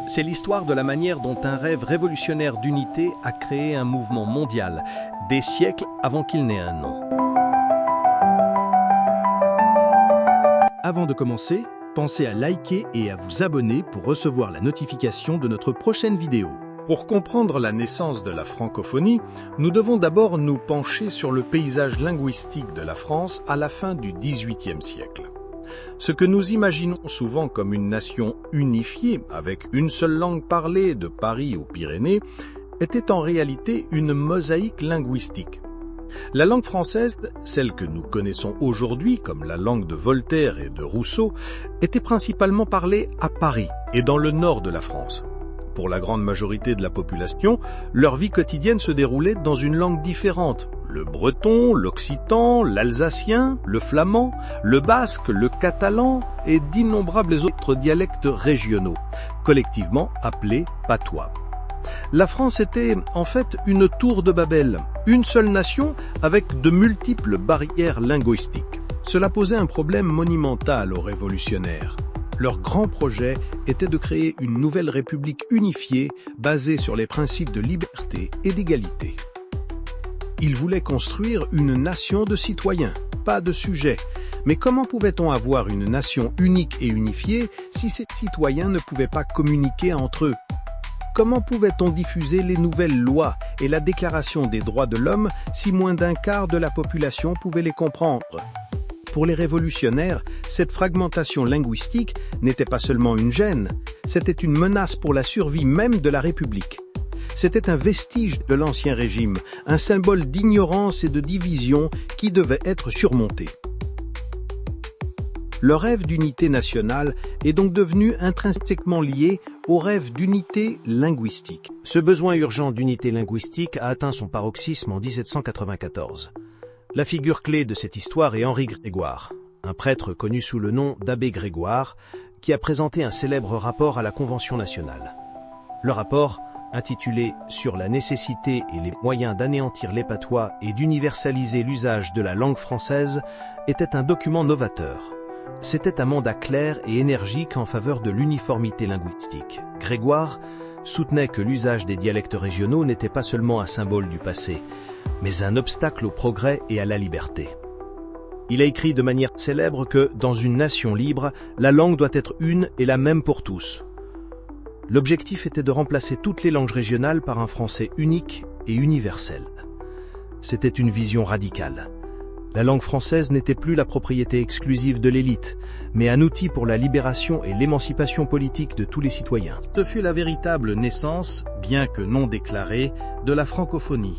c'est l'histoire de la manière dont un rêve révolutionnaire d'unité a créé un mouvement mondial, des siècles avant qu'il n'ait un nom. Avant de commencer, pensez à liker et à vous abonner pour recevoir la notification de notre prochaine vidéo. Pour comprendre la naissance de la francophonie, nous devons d'abord nous pencher sur le paysage linguistique de la France à la fin du XVIIIe siècle. Ce que nous imaginons souvent comme une nation unifiée, avec une seule langue parlée de Paris aux Pyrénées, était en réalité une mosaïque linguistique. La langue française, celle que nous connaissons aujourd'hui comme la langue de Voltaire et de Rousseau, était principalement parlée à Paris et dans le nord de la France. Pour la grande majorité de la population, leur vie quotidienne se déroulait dans une langue différente. Le breton, l'occitan, l'alsacien, le flamand, le basque, le catalan et d'innombrables autres dialectes régionaux, collectivement appelés patois. La France était en fait une tour de Babel, une seule nation avec de multiples barrières linguistiques. Cela posait un problème monumental aux révolutionnaires. Leur grand projet était de créer une nouvelle république unifiée basée sur les principes de liberté et d'égalité. Ils voulaient construire une nation de citoyens, pas de sujets. Mais comment pouvait-on avoir une nation unique et unifiée si ces citoyens ne pouvaient pas communiquer entre eux? Comment pouvait-on diffuser les nouvelles lois et la Déclaration des droits de l'homme si moins d'un quart de la population pouvait les comprendre? Pour les révolutionnaires, cette fragmentation linguistique n'était pas seulement une gêne, c'était une menace pour la survie même de la République. C'était un vestige de l'Ancien Régime, un symbole d'ignorance et de division qui devait être surmonté. Le rêve d'unité nationale est donc devenu intrinsèquement lié au rêve d'unité linguistique. Ce besoin urgent d'unité linguistique a atteint son paroxysme en 1794. La figure clé de cette histoire est Henri Grégoire, un prêtre connu sous le nom d'abbé Grégoire, qui a présenté un célèbre rapport à la Convention nationale. Le rapport, intitulé « Sur la nécessité et les moyens d'anéantir les patois et d'universaliser l'usage de la langue française », était un document novateur. C'était un mandat clair et énergique en faveur de l'uniformité linguistique. Grégoire soutenait que l'usage des dialectes régionaux n'était pas seulement un symbole du passé, mais un obstacle au progrès et à la liberté. Il a écrit de manière célèbre que, dans une nation libre, la langue doit être une et la même pour tous. L'objectif était de remplacer toutes les langues régionales par un français unique et universel. C'était une vision radicale. La langue française n'était plus la propriété exclusive de l'élite, mais un outil pour la libération et l'émancipation politique de tous les citoyens. Ce fut la véritable naissance, bien que non déclarée, de la francophonie.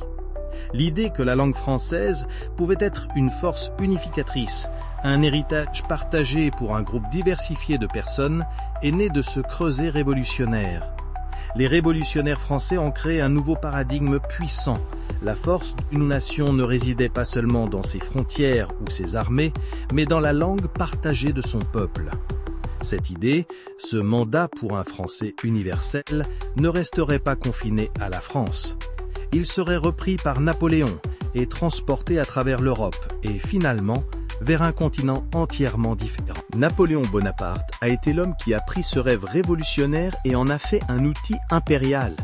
L'idée que la langue française pouvait être une force unificatrice, un héritage partagé pour un groupe diversifié de personnes, est née de ce creuset révolutionnaire. Les révolutionnaires français ont créé un nouveau paradigme puissant. La force d'une nation ne résidait pas seulement dans ses frontières ou ses armées, mais dans la langue partagée de son peuple. Cette idée, ce mandat pour un français universel, ne resterait pas confiné à la France. Il serait repris par Napoléon et transporté à travers l'Europe et finalement vers un continent entièrement différent. Napoléon Bonaparte a été l'homme qui a pris ce rêve révolutionnaire et en a fait un outil impérial.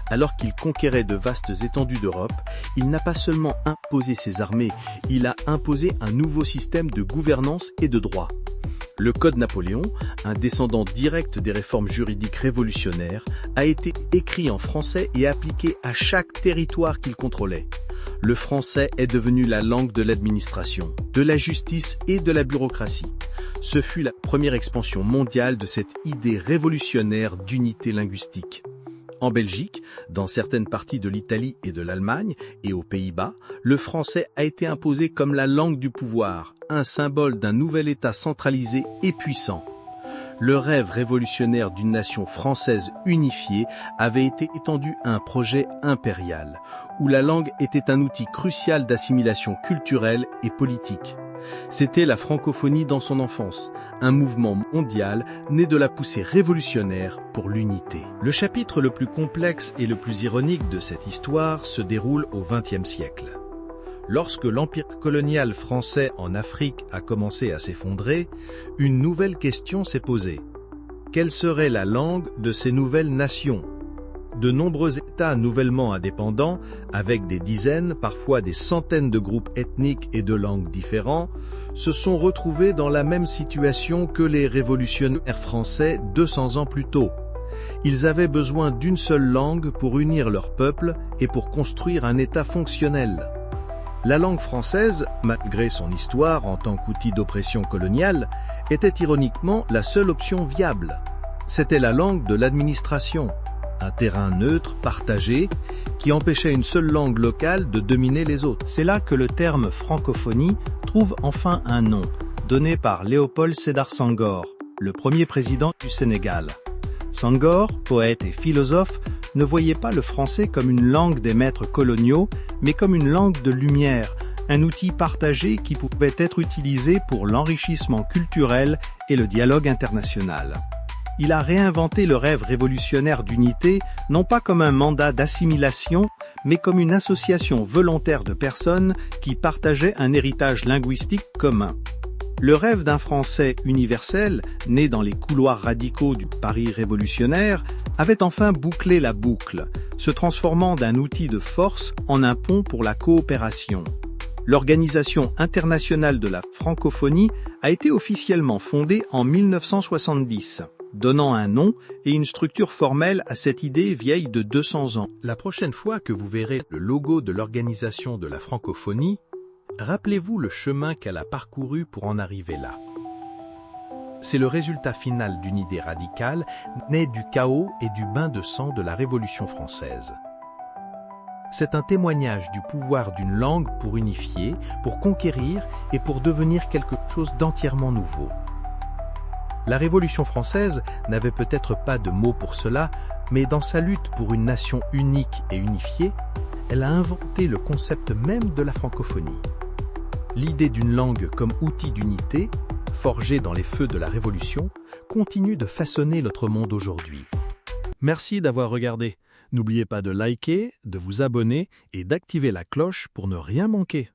Alors qu'il conquérait de vastes étendues d'Europe, il n'a pas seulement imposé ses armées, il a imposé un nouveau système de gouvernance et de droit. Le Code Napoléon, un descendant direct des réformes juridiques révolutionnaires, a été écrit en français et appliqué à chaque territoire qu'il contrôlait. Le français est devenu la langue de l'administration, de la justice et de la bureaucratie. Ce fut la première expansion mondiale de cette idée révolutionnaire d'unité linguistique. En Belgique, dans certaines parties de l'Italie et de l'Allemagne, et aux Pays-Bas, le français a été imposé comme la langue du pouvoir, un symbole d'un nouvel État centralisé et puissant. Le rêve révolutionnaire d'une nation française unifiée avait été étendu à un projet impérial, où la langue était un outil crucial d'assimilation culturelle et politique. C'était la francophonie dans son enfance, un mouvement mondial né de la poussée révolutionnaire pour l'unité. Le chapitre le plus complexe et le plus ironique de cette histoire se déroule au XXe siècle. Lorsque l'empire colonial français en Afrique a commencé à s'effondrer, une nouvelle question s'est posée. quelle serait la langue de ces nouvelles nations? De nombreux États nouvellement indépendants, avec des dizaines, parfois des centaines de groupes ethniques et de langues différents, se sont retrouvés dans la même situation que les révolutionnaires français 200 ans plus tôt. Ils avaient besoin d'une seule langue pour unir leur peuple et pour construire un État fonctionnel. La langue française, malgré son histoire en tant qu'outil d'oppression coloniale, était ironiquement la seule option viable. C'était la langue de l'administration, un terrain neutre, partagé, qui empêchait une seule langue locale de dominer les autres. C'est là que le terme francophonie trouve enfin un nom, donné par Léopold Sédar Senghor, le premier président du Sénégal. Senghor, poète et philosophe, ne voyait pas le français comme une langue des maîtres coloniaux, mais comme une langue de lumière, un outil partagé qui pouvait être utilisé pour l'enrichissement culturel et le dialogue international. Il a réinventé le rêve révolutionnaire d'unité, non pas comme un mandat d'assimilation, mais comme une association volontaire de personnes qui partageaient un héritage linguistique commun. Le rêve d'un Français universel, né dans les couloirs radicaux du Paris révolutionnaire, avait enfin bouclé la boucle, se transformant d'un outil de force en un pont pour la coopération. L'Organisation internationale de la francophonie a été officiellement fondée en 1970. Donnant un nom et une structure formelle à cette idée vieille de 200 ans. La prochaine fois que vous verrez le logo de l'Organisation de la francophonie, rappelez-vous le chemin qu'elle a parcouru pour en arriver là. C'est le résultat final d'une idée radicale, née du chaos et du bain de sang de la Révolution française. C'est un témoignage du pouvoir d'une langue pour unifier, pour conquérir et pour devenir quelque chose d'entièrement nouveau. La Révolution française n'avait peut-être pas de mots pour cela, mais dans sa lutte pour une nation unique et unifiée, elle a inventé le concept même de la francophonie. L'idée d'une langue comme outil d'unité, forgée dans les feux de la Révolution, continue de façonner notre monde aujourd'hui. Merci d'avoir regardé. N'oubliez pas de liker, de vous abonner et d'activer la cloche pour ne rien manquer.